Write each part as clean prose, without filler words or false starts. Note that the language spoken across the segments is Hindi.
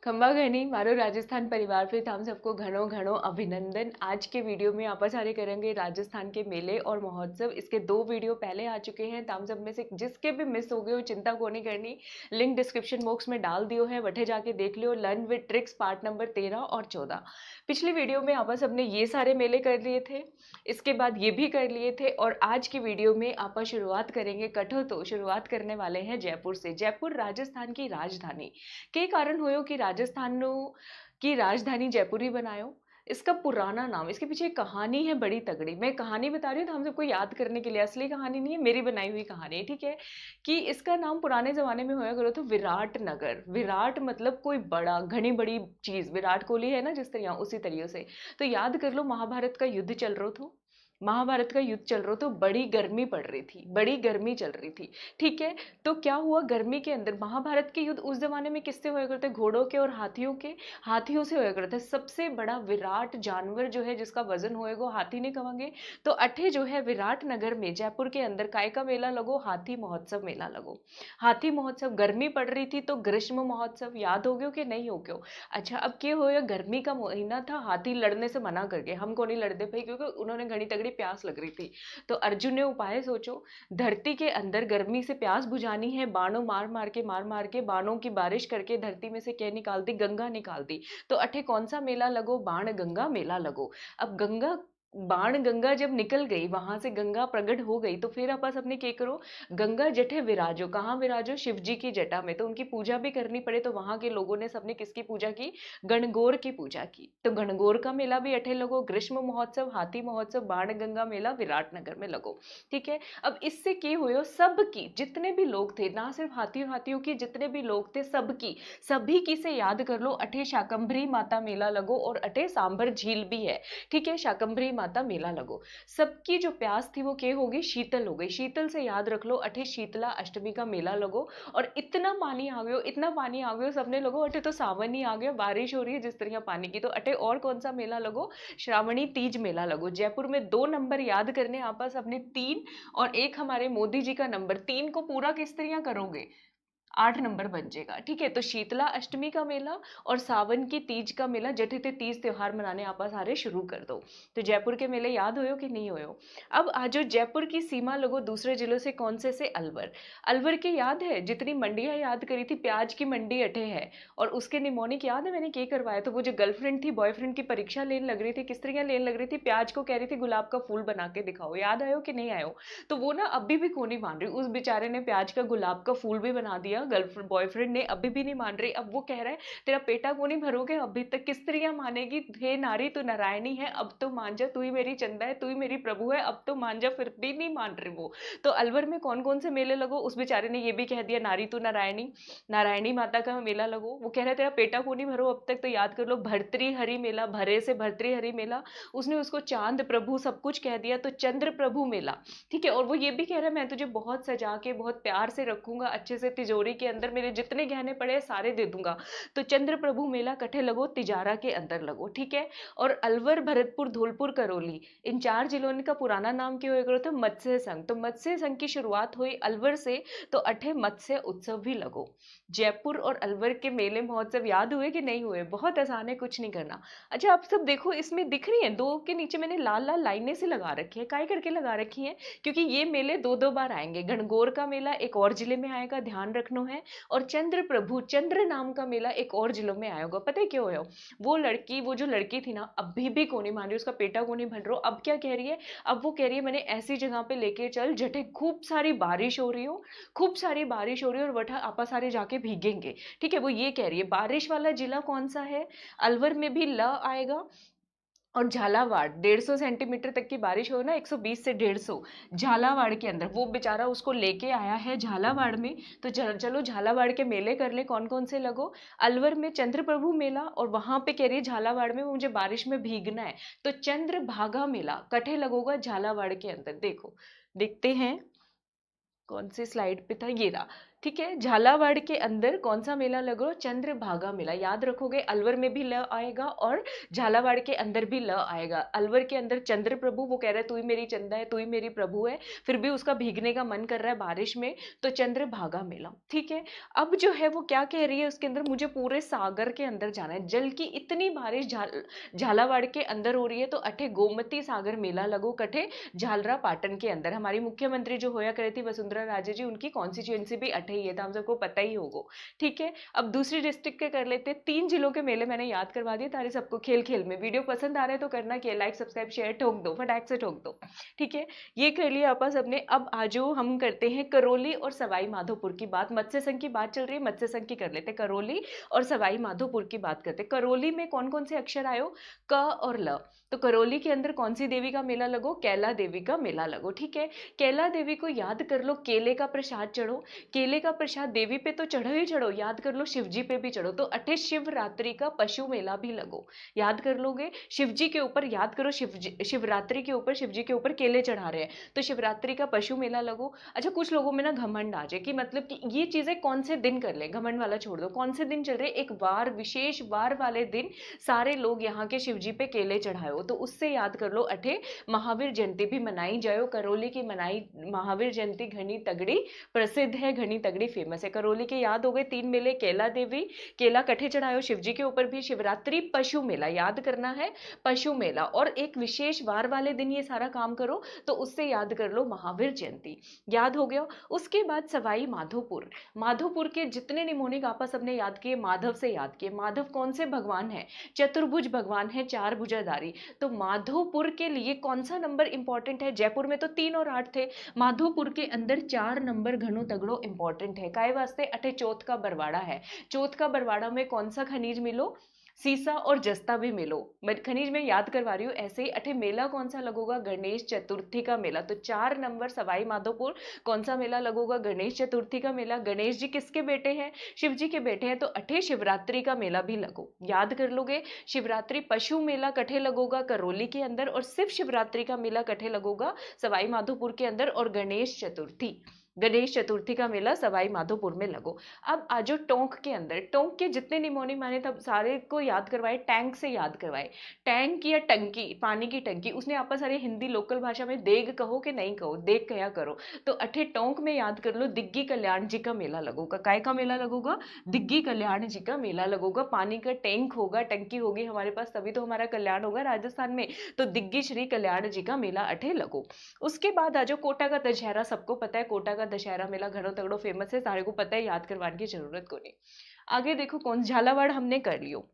खंबा घणी मारो राजस्थान परिवार पे हम सबको घणो घणो अभिनंदन। आज के वीडियो में आप सारे करेंगे राजस्थान के मेले और महोत्सव। इसके 2 वीडियो पहले आ चुके हैं, तो हम सब में से जिसके भी मिस हो गए हो चिंता को नहीं करनी, लिंक डिस्क्रिप्शन बॉक्स में डाल दियो है, वठे जाके देख लियो। Learn with tricks part number 13 और 14। पिछली वीडियो में आप सबने ये सारे मेले कर लिए थे, इसके बाद ये भी कर लिए थे, और आज की वीडियो में आप शुरुआत करेंगे कठो। तो शुरुआत करने वाले हैं जयपुर से। जयपुर राजस्थान की राजधानी के कारण होयो कि राजस्थान की राजधानी जयपुर ही बनायो। इसका पुराना नाम, इसके पीछे एक कहानी है बड़ी तगड़ी। मैं कहानी बता रही हूँ तो हम सबको याद करने के लिए, असली कहानी नहीं है, मेरी बनाई हुई कहानी है, ठीक है। कि इसका नाम पुराने जमाने में होया करो तो विराट नगर। विराट मतलब कोई बड़ा, घनी बड़ी चीज। विराट कोहली है ना जिस तरह, उसी तरीके से। तो याद कर लो, महाभारत का युद्ध चल रहा था। महाभारत का युद्ध चल रहा तो बड़ी गर्मी पड़ रही थी, बड़ी गर्मी चल रही थी, ठीक है। तो क्या हुआ, गर्मी के अंदर महाभारत के युद्ध उस जमाने में किससे हुआ करते, घोड़ों के और हाथियों के, हाथियों से हुआ करते। सबसे बड़ा विराट जानवर जो है जिसका वजन होएगा हाथी नहीं कहेंगे। तो अठे जो है विराट नगर में जयपुर के अंदर काय का मेला लगो, हाथी महोत्सव मेला लगो। हाथी महोत्सव, गर्मी पड़ रही थी तो ग्रीष्म महोत्सव, याद हो गयो कि नहीं हो गयो। अच्छा, अब क्या होया, गर्मी का महीना था, हाथी लड़ने से मना कर गए, हमको नहीं लड़ते भाई, क्योंकि उन्होंने घनी तगड़ी प्यास लग रही थी। तो अर्जुन ने उपाय सोचो, धरती के अंदर गर्मी से प्यास बुझानी है, बाणों मार मार के बाणों की बारिश करके धरती में से क्या निकाल दी, गंगा निकाल दी। तो अठे कौन सा मेला लगो, बाण गंगा मेला लगो। अब गंगा, बाण गंगा जब निकल गई, वहां से गंगा प्रकट हो गई, तो फिर आपस अपने क्या करो, गंगा जटे विराजो, कहाँ विराजो, शिव जी की जटा में। तो उनकी पूजा भी करनी पड़े, तो वहां के लोगों ने सबने किसकी पूजा की, गणगौर की पूजा की। तो गणगौर का मेला भी अठे लगो। ग्रीष्म महोत्सव, हाथी महोत्सव, बाण गंगा मेला विराटनगर में लगो, ठीक है। अब इससे क्या हुयो, सबकी जितने भी लोग थे, ना सिर्फ हाथी और हाथियों की, जितने भी लोग थे सबकी, सभी की से याद कर लो, अठे शाकंभरी माता मेला लगो, और अठे सांभर झील भी है, ठीक है। शाकंभरी माता मेला लगो। सबकी जो प्यास थी वो क्या होगी, शीतल हो गई। शीतल से याद रख लो, अठे शीतला अष्टमी का मेला लगो। और इतना पानी आ गयो, इतना पानी आ गयो, सबने लोगो अठे तो सावन ही आ गया, बारिश हो रही है जिस तरह पानी की। तो अठे और कौन सा मेला लगो, श्रावणी तीज मेला लगो। जयपुर में 2 नंबर याद करने आपस अपने, 3 और एक हमारे मोदी जी का नंबर। 3 को पूरा किस तरह करोगे, 8 नंबर बन जाएगा, ठीक है। तो शीतला अष्टमी का मेला और सावन की तीज का मेला, जठे ते तीज त्योहार मनाने आप सारे शुरू कर दो। तो जयपुर के मेले याद होयो कि नहीं होयो। अब आजो जयपुर की सीमा लगो दूसरे जिलों से, कौन से अलवर। अलवर के याद है, जितनी मंडियां याद करी थी, प्याज की मंडी अठे है। और उसके निमोनिक याद है मैंने क्या करवाया, तो वो जो गर्लफ्रेंड थी बॉयफ्रेंड की परीक्षा लेने लग रही थी, किस तरह लेने लग रही थी, प्याज को कह रही थी गुलाब का फूल बना के दिखाओ, याद आयो कि नहीं आयो। तो वो ना अभी भी को नहीं मान रही, उस बेचारे ने प्याज का गुलाब का फूल भी बना दिया, गर्लफ्रेंड बॉयफ्रेंड ने अभी भी नहीं मान रही। अब वो कह रहा है तेरा पेटा को नहीं भरोगे, अभी तक किस तरह मानेगी, हे नारी तू नारायणी है, अब तो मान जा, तू ही मेरी चंदा है, तू ही मेरी प्रभु है, अब तो मान जा, फिर भी नहीं मान रही वो। तो अलवर में कौन कौन से मेले लगो, उस बेचारे ने ये भी कह दिया, नारी तू नारायणी, नारायणी माता का मेला लगो। वो कह रहा है तेरा पेटा को नहीं भरो अब तक, तो याद कर लो भर्तृहरि मेला, भरे से भर्तृहरि मेला। उसने उसको चांद प्रभु सब कुछ कह दिया, तो चंद्र प्रभु मेला, ठीक है। और वो ये भी कह रहा है मैं तुझे बहुत सजा के बहुत प्यार से रखूंगा, अच्छे से तिजोरी के अंदर मेरे जितने गहने पड़े सारे दे दूंगा। तो चंद्र प्रभु मेला कठे लगो, तिजारा के अंदर लगो, ठीक है। और अलवर, भरतपुर, धौलपुर, करौली, इन 4 जिलों का पुराना नाम क्या हुआ था, मत्स्य संघ। तो मत्स्य संघ की शुरुआत हुई अलवर से, तो अठे मत्स्य उत्सव भी लगो। जयपुर और अलवर के मेले महोत्सव याद हुए कि नहीं हुए, बहुत आसान है, कुछ नहीं करना। अच्छा, आप सब देखो, इसमें दिख रही है 2 के नीचे मैंने लाल लाल लाइनें से लगा रखी है, काय करके लगा रखी है, क्योंकि ये मेले 2 2 बार आएंगे। गणगौर का मेला एक और जिले में आएगा, ध्यान रखना है। और चंद्र प्रभु, चंद्र नाम का मेला एक और जिलों में आएगा। पता है क्यों है, वो लड़की, वो जो लड़की थी ना, अभी भी को नहीं मान रही, उसका पेटा को नहीं भर रहा। अब क्या कह रही है, अब वो कह रही है मैंने ऐसी जगह पे लेके चल जठे खूब सारी बारिश हो रही हो, खूब सारी बारिश हो रही है, और वठा आपा सारे जाके भीगेंगे, ठीक है। वो ये कह रही है। बारिश वाला जिला कौन सा है, अलवर में भी ल आएगा, और झालावाड़ 150 सेंटीमीटर तक की बारिश हो ना, 120 से 150, झालावाड़ के अंदर। वो बेचारा उसको लेके आया है झालावाड़ में। तो चलो झालावाड़ के मेले कर ले, कौन कौन से लगो। अलवर में चंद्र प्रभु मेला, और वहां पे कह रही है झालावाड़ में मुझे बारिश में भीगना है, तो चंद्र भागा मेला कठे लगोगा झालावाड़ के अंदर। देखो, देखते हैं कौन सी स्लाइड पे था, ये रहा। ठीक है। झालावाड़ के अंदर कौन सा मेला लगो? चंद्रभागा मेला। याद रखोगे, अलवर में भी ल आएगा और झालावाड़ के अंदर भी ल आएगा। अलवर के अंदर चंद्र प्रभु, वो कह रहा है तू ही मेरी चंदा है, तू ही मेरी प्रभु है, फिर भी उसका भीगने का मन कर रहा है बारिश में, तो चंद्रभागा मेला। ठीक है। अब जो है वो क्या कह रही है उसके अंदर, मुझे पूरे सागर के अंदर जाना है, जल की इतनी बारिश झालावाड़ के अंदर हो रही है, तो अठे गोमती सागर मेला लगो कठे झालरा पाटन के अंदर। हमारी मुख्यमंत्री जो होया करे थी वसुंधरा राजे जी, उनकी कॉन्स्टिट्यूएंसी भी अठे ही है, तो हम सबको पता ही होगा। ठीक है। अब दूसरी डिस्ट्रिक्ट के कर लेते हैं। 3 जिलों के मेले मैंने याद करवा दिए तारे सबको खेल खेल में। वीडियो पसंद आ रहा है तो करना क्या, लाइक सब्सक्राइब शेयर ठोक दो, फटाक से ठोक दो। ठीक है, ये कर लिया आपस सबने। अब आजो हम करते हैं करौली और सवाई माधोपुर की बात। मत्स्य संघ की बात चल रही है, मत्स्य संघ की कर लेते हैं। करौली और सवाई माधोपुर की बात करते हैं। करौली में कौन कौन से अक्षर आयो? क और ल। तो करौली के अंदर कौन सी देवी का मेला लगो? कैला देवी का मेला लगो। ठीक है। कैला देवी को याद कर लो, केले का प्रसाद चढ़ो। केले का प्रसाद देवी पे तो चढ़ो ही चढ़ो, याद कर लो शिव जी पे भी चढ़ो। तो अठे शिवरात्रि का पशु मेला भी लगो। याद कर लोगे, शिव जी के ऊपर याद करो, शिवरात्रि के ऊपर शिव जी के ऊपर केले चढ़ा रहे हैं, तो शिवरात्रि का पशु मेला लगो। अच्छा, कुछ लोगों में ना घमंड आ जाए कि मतलब कि ये चीजें कौन से दिन कर ले, घमंड वाला छोड़ दो। कौन से दिन चल रहे? एक वार, विशेष वार वाले दिन सारे लोग यहाँ के शिव जी पे केले चढ़ाए हो, तो उससे याद कर लो अठे महावीर जयंती भी मनाई जाए। करौली की मनाई महावीर जयंती घनी तगड़ी प्रसिद्ध है, घनी तगड़ी फेमस है। करौली के याद हो गए 3 मेले। कैला देवी, केला कठे चढ़ायो शिव जी के ऊपर भी। शिवरात्रि पशु मेला याद करना है, पशु मेला। और एक विशेष वार वाले दिन ये सारा काम करो, तो उससे याद कर लो महावीर जयंती। याद हो गया। उसके बाद सवाई माधोपुर। माधोपुर के जितने निमोनिक आपा सबने याद किए, माधव से याद किए। माधव कौन से भगवान है? चतुर्भुज भगवान है, 4 भुजाधारी। तो माधोपुर के लिए कौन सा नंबर इंपॉर्टेंट है? जयपुर में तो 3 और 8 थे, माधोपुर के अंदर 4 नंबर घनो तगड़ो इंपॉर्टेंट है। काय वास्ते? अठे चौथ का बरवाड़ा है। चौथ का बरवाड़ा में कौन सा खनिज मिलो? सीसा और जस्ता भी मिलो। खनिज में याद करवा रही हूँ ऐसे ही। अठे मेला कौन सा लगोगा? गणेश चतुर्थी का मेला। तो 4 नंबर सवाई माधोपुर। कौन सा मेला लगोगा? गणेश चतुर्थी का मेला। गणेश जी किसके बेटे हैं? शिव जी के बेटे हैं, तो अठे शिवरात्रि का मेला भी लगो। याद कर लोगे। शिवरात्रि पशु मेला कठे लगोगा? करौली के अंदर। और सिर्फ शिवरात्रि का मेला कठे लगोगा? सवाई माधोपुर के अंदर। और गणेश चतुर्थी, गणेश चतुर्थी का मेला सवाई माधोपुर में लगो। अब आजो टोंक के अंदर। टोंक के जितने निमोनिक मैंने तब सारे को याद करवाए, टैंक से याद करवाए। टैंक या टंकी, पानी की टंकी। उसने आपस सारे हिंदी लोकल भाषा में देग कहो कि नहीं कहो, देग कया करो। तो अठे टोंक में याद कर लो दिग्गी कल्याण जी का मेला लगोगा। काय का मेला लगोगा? दिग्गी कल्याण जी का मेला लगोगा। पानी का टैंक होगा, टंकी होगी हमारे पास, तभी तो हमारा कल्याण होगा राजस्थान में। तो दिग्गी श्री कल्याण जी का मेला अठे लगो। उसके बाद आ जाओ कोटा का दशहरा। सबको पता है कोटा का दशहरा मेला घणो तगड़ो फेमस है, सारे को पता है, याद करवाने की जरूरत को नहीं। आगे देखो कौन, झालावाड़ हमने कर लियो।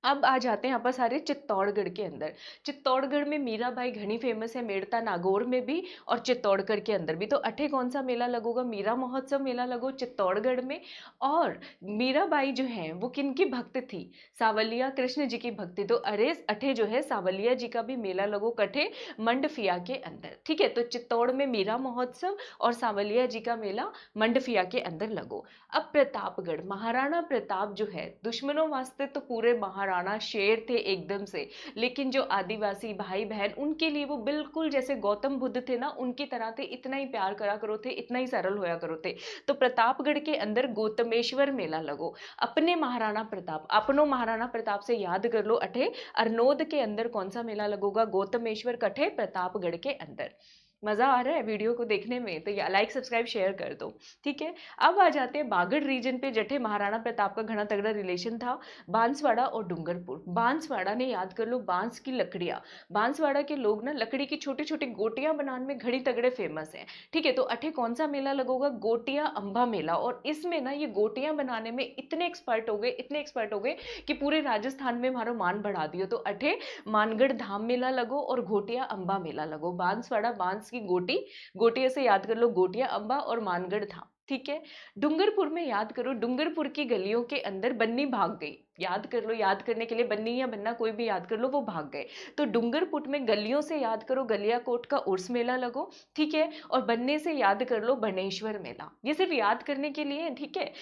अब आ जाते हैं आप सारे चित्तौड़गढ़ के अंदर। चित्तौड़गढ़ में मीराबाई घनी फेमस है, मेड़ता नागौर में भी और चित्तौड़गढ़ के अंदर भी। तो अठे कौन सा मेला लगोगा? मीरा महोत्सव मेला लगो चित्तौड़गढ़ में। और मीराबाई जो है वो किन की भक्त थी? सावलिया कृष्ण जी की भक्ति। तो अरे अठे जो है सावलिया जी का भी मेला लगो कठे? मंडफिया के अंदर। ठीक है। तो चित्तौड़ में मीरा महोत्सव और सावलिया जी का मेला मंडफिया के अंदर लगो। अब प्रतापगढ़, महाराणा प्रताप जो है दुश्मनों वास्ते तो पूरे महाराणा शेर थे एकदम से, लेकिन जो आदिवासी भाई बहन उनके लिए वो बिल्कुल जैसे गौतम बुद्ध थे ना, उनकी तरह थे। इतना ही प्यार करा करो थे, इतना ही सरल होया करो थे। तो प्रतापगढ़ के अंदर गौतमेश्वर मेला लगो। अपने महाराणा प्रताप, अपनो महाराणा प्रताप से याद कर लो। अठे अरनोद के अंदर कौन सा मेला लगोगा? गौतमेश्वर कठे प्रतापगढ़ के अंदर। मजा आ रहा है वीडियो को देखने में? तो लाइक सब्सक्राइब शेयर कर दो। ठीक है। अब आ जाते हैं बागड़ रीजन पे, जठे महाराणा प्रताप का घना तगड़ा रिलेशन था। बांसवाड़ा और डूंगरपुर। बांसवाड़ा ने याद कर लो बांस की लकड़ियां। बांसवाड़ा के लोग ना लकड़ी की छोटी छोटी गोटियां बनाने में घड़ी तगड़े फेमस हैं। ठीक है। तो अठे कौन सा मेला लगोगा? गोटियां अंबा मेला। और इसमें ना ये गोटियां बनाने में इतने एक्सपर्ट हो गए, इतने एक्सपर्ट हो गए कि पूरे राजस्थान में हमारा मान बढ़ा दियो। तो अठे मानगढ़ धाम मेला लगो और घोटिया अंबा मेला लगो। बांसवाड़ा बांस की गोटी, गोटिया से याद कर लो गोटिया अंबा और मानगढ़ धाम। ठीक है। डूंगरपुर में याद करो, डूंगरपुर की गलियों के अंदर बन्नी भाग गई। याद कर लो, याद करने के लिए बन्नी या बन्ना कोई भी याद कर लो, वो भाग गए। तो डूंगरपुर में गलियों से याद करो गलियाकोट का उर्स मेला लगो। ठीक है। और बन्ने से याद कर लो बनेश्वर मेला। ये सिर्फ याद करने के लिए। ठीक है।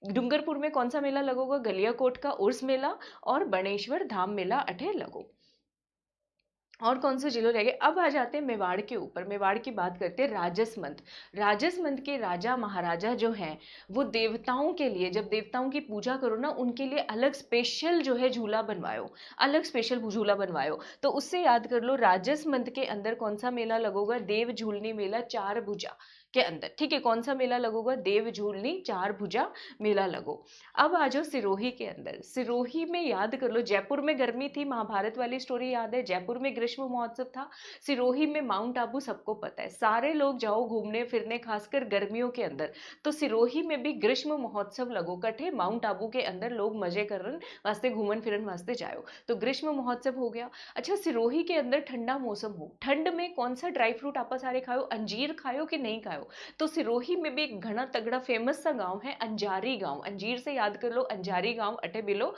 डूंगरपुर में कौन सा मेला लगोगा? गलियाकोट का उर्स मेला और बनेश्वर धाम मेला अठे लगो। और कौन से जिलों रह गए। अब आ जाते हैं मेवाड़ के ऊपर। मेवाड़ की बात करते हैं। राजसमंद। राजसमंद के राजा महाराजा जो हैं वो देवताओं के लिए, जब देवताओं की पूजा करो ना, उनके लिए अलग स्पेशल जो है झूला बनवायो, अलग स्पेशल झूला बनवायो। तो उससे याद कर लो, राजसमंद के अंदर कौन सा मेला लगोगा? देव झूलनी मेला चार भुजा के अंदर। ठीक है, कौन सा मेला लगोगा? देव झूलनी चार भुजा मेला लगो। अब आ जाओ सिरोही के अंदर। सिरोही में याद कर लो, जयपुर में गर्मी थी, महाभारत वाली स्टोरी याद है, जयपुर में ग्रीष्म महोत्सव था। सिरोही में माउंट आबू सबको पता है, सारे लोग जाओ घूमने फिरने, खासकर गर्मियों के अंदर। तो सिरोही में भी ग्रीष्म महोत्सव लगो कठे, माउंट आबू के अंदर लोग मजे करन वास्ते, घूमन फिरन वास्ते जाओ। तो ग्रीष्म महोत्सव हो गया। अच्छा, सिरोही के अंदर ठंडा मौसम हो, ठंड में कौन सा ड्राई फ्रूट आप सारे खाओ? अंजीर खाओ कि नहीं खाओ? तो सिरोही में भी एक घना तगड़ा फेमस सा गांव है अंजारी गांव। अंजीर से याद कर लो, अंजारी गांव अटे बिलो।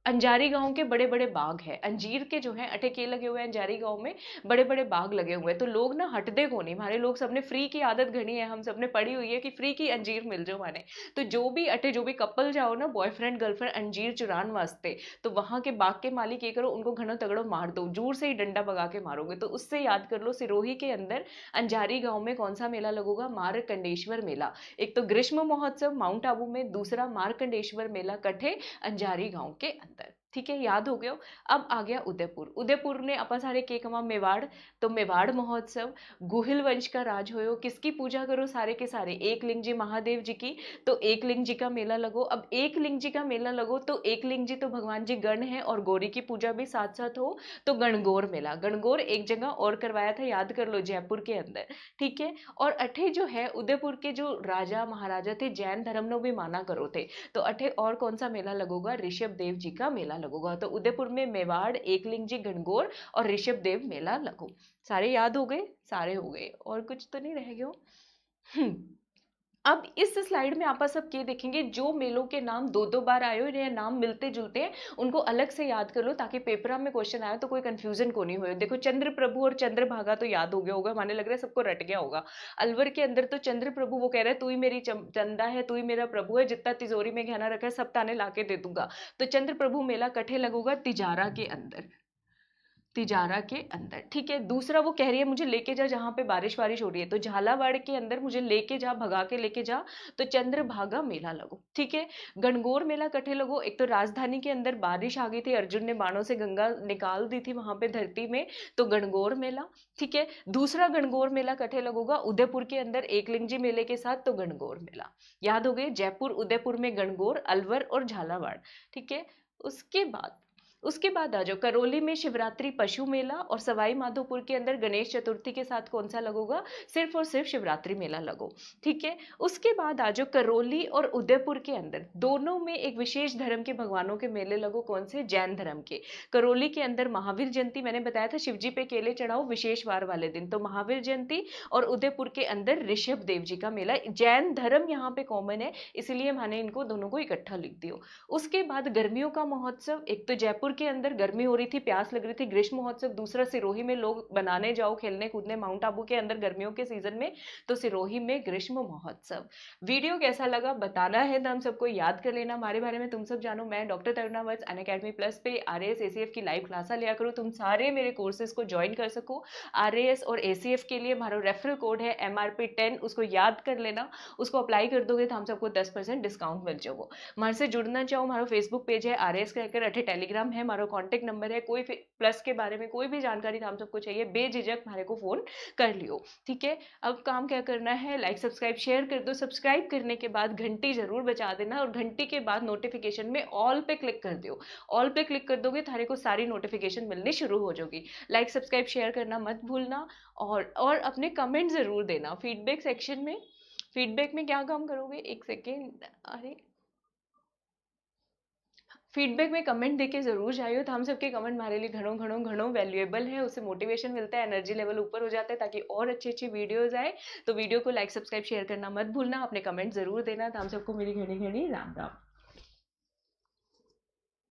अंजारी गांव के बड़े बड़े बाग हैं, अंजीर के जो है अटे के लगे हुए हैं अंजारी गांव में, बड़े बड़े बाग लगे हुए हैं। तो लोग ना हटदे को नहीं, हमारे लोग सबने फ्री की आदत घनी है, हम सबने पढ़ी हुई है कि फ्री की अंजीर मिल जाओ माने। तो जो भी अटे, जो भी कपल जाओ ना, बॉयफ्रेंड गर्लफ्रेंड अंजीर चुरान वास्ते, तो वहां के बाग के मालिक ये करो, उनको घना तगड़ो मार दो, जोर से ही डंडा भगा के मारोगे। तो उससे याद कर लो, सिरोही के अंदर अंजारी गांव में कौन सा मेला लगोगा? मारकंडेश्वर मेला। एक तो ग्रीष्म महोत्सव माउंट आबू में, दूसरा मारकंडेश्वर मेला कठे अंजारी गांव के अंदर। ठीक है, याद हो गया। अब आ गया उदयपुर। उदयपुर ने अपा सारे के कमा मेवाड़। तो मेवाड़ महोत्सव, गुहिल वंश का राज होयो, किसकी पूजा करो? सारे के सारे एकलिंग जी महादेव जी की। तो एकलिंग जी का मेला लगो। अब एकलिंग जी का मेला लगो तो एकलिंग जी तो भगवान जी गण है, और गौरी की पूजा भी साथ साथ हो। तो गणगौर मेला, गणगौर एक जगह और करवाया था, याद कर लो, जयपुर के अंदर। ठीक है। और अठे जो है उदयपुर के जो राजा महाराजा थे, जैन धर्म नो भी माना करो थे। तो अठे और कौन सा मेला लगोगा? ऋषभ देव जी का मेला लगोगा। तो उदयपुर में मेवाड़, एकलिंग जी, गणगौर और ऋषभ देव मेला लगो। सारे याद हो गए? सारे हो गए, और कुछ तो नहीं रह गया। अब इस स्लाइड में आप सब ये देखेंगे, जो मेलों के नाम दो दो बार आए हो या नाम मिलते जुलते हैं, उनको अलग से याद कर लो, ताकि पेपर में क्वेश्चन आया तो कोई कंफ्यूजन को नहीं हो। देखो, चंद्र प्रभु और चंद्रभागा तो याद हो गया होगा, माने लग रहा है सबको रट गया होगा। अलवर के अंदर तो चंद्र प्रभु वो कह रहा है, तू ही मेरी चंदा है, तू ही मेरा प्रभु है, जितना तिजोरी में गहना रखा है सब ताने लाके दे दूंगा। तो चंद्र प्रभु मेला कठे लगोगा? तिजारा के अंदर। तिजारा के अंदर। ठीक है। दूसरा वो कह रही है मुझे लेके जा जहां पे बारिश वारिश हो रही है, तो झालावाड़ के अंदर मुझे लेके जा, भगा के लेके जा। तो चंद्रभागा मेला लगो। ठीक है। गणगौर मेला कठे लगो? एक तो राजधानी के अंदर बारिश आ गई थी, अर्जुन ने बाणों से गंगा निकाल दी थी वहां पे धरती में, तो गणगौर मेला। ठीक है। दूसरा गणगौर मेला कठे लगोगा? उदयपुर के अंदर एकलिंग जी मेले के साथ, तो गणगौर मेला। याद हो गए? जयपुर उदयपुर में गणगौर, अलवर और झालावाड़। ठीक है। उसके बाद आ जाओ करौली में शिवरात्रि पशु मेला, और सवाई माधोपुर के अंदर गणेश चतुर्थी के साथ कौन सा लगोगा? सिर्फ और सिर्फ शिवरात्रि मेला लगो। ठीक है। उसके बाद आ जाओ करौली और उदयपुर के अंदर, दोनों में एक विशेष धर्म के भगवानों के मेले लगो। कौन से? जैन धर्म के। करौली के अंदर महावीर जयंती, मैंने बताया था शिवजी पे केले चढ़ाओ विशेष वार वाले दिन, तो महावीर जयंती। और उदयपुर के अंदर ऋषभ देव जी का मेला। जैन धर्म यहाँ पे कॉमन है, इसलिए मैंने इनको दोनों को इकट्ठा लिख दिया। उसके बाद गर्मियों का महोत्सव, एक तो जयपुर के अंदर गर्मी हो रही थी, प्यास लग रही थी, ग्रीष्म महोत्सव। दूसरा सिरोही में लोग बनाने जाओ, खेलने कूदने, माउंट आबू के अंदर गर्मियों के सीजन में, तो सिरोही में ग्रीष्म महोत्सव। वीडियो कैसा लगा बताना है, तो हम सबको याद कर लेना। हमारे बारे में तुम सब जानो, मैं डॉक्टर तरुणा वत्स अनअकैडमी प्लस पे आरएएस एसीएफ की लाइव क्लास लिया करो, तुम सारे मेरे कोर्सेज को ज्वाइन कर सको। आरएएस और एसीएफ के लिए हमारा रेफरल कोड है MRP10, उसको याद कर लेना। उसको अप्लाई कर दोगे तो हम सबको 10% डिस्काउंट मिल जाओगे। हमारे से जुड़ना चाहो, हमारा फेसबुक पेज है आरएएस कहकर, अठे टेलीग्राम है, हमारा कॉन्टेक्ट नंबर है। कोई प्लस के बारे में कोई भी जानकारी हम सबको चाहिए, बेझिझक हमारे को फोन कर लियो। ठीक है। अब काम क्या करना है, लाइक सब्सक्राइब शेयर कर दो। सब्सक्राइब करने के बाद घंटी जरूर बजा देना, और घंटी के बाद नोटिफिकेशन में ऑल पे क्लिक कर दो। ऑल पे क्लिक कर दोगे थारे को सारी नोटिफिकेशन मिलनी शुरू हो जाएगी। लाइक सब्सक्राइब शेयर करना मत भूलना, और अपने कमेंट जरूर देना फीडबैक सेक्शन में। फीडबैक में क्या काम करोगे, एक सेकेंड, अरे फीडबैक में कमेंट देके जरूर जाइयो, तो हम सबके कमेंट हमारे लिए घणों घणों घणों वैल्यूएबल है। उससे मोटिवेशन मिलता है, एनर्जी लेवल ऊपर हो जाता है, ताकि और अच्छी अच्छी वीडियोज आए। तो वीडियो को लाइक सब्सक्राइब शेयर करना मत भूलना, अपने कमेंट जरूर देना। तो हम सबको मेरी घड़ी घड़ी राम राम।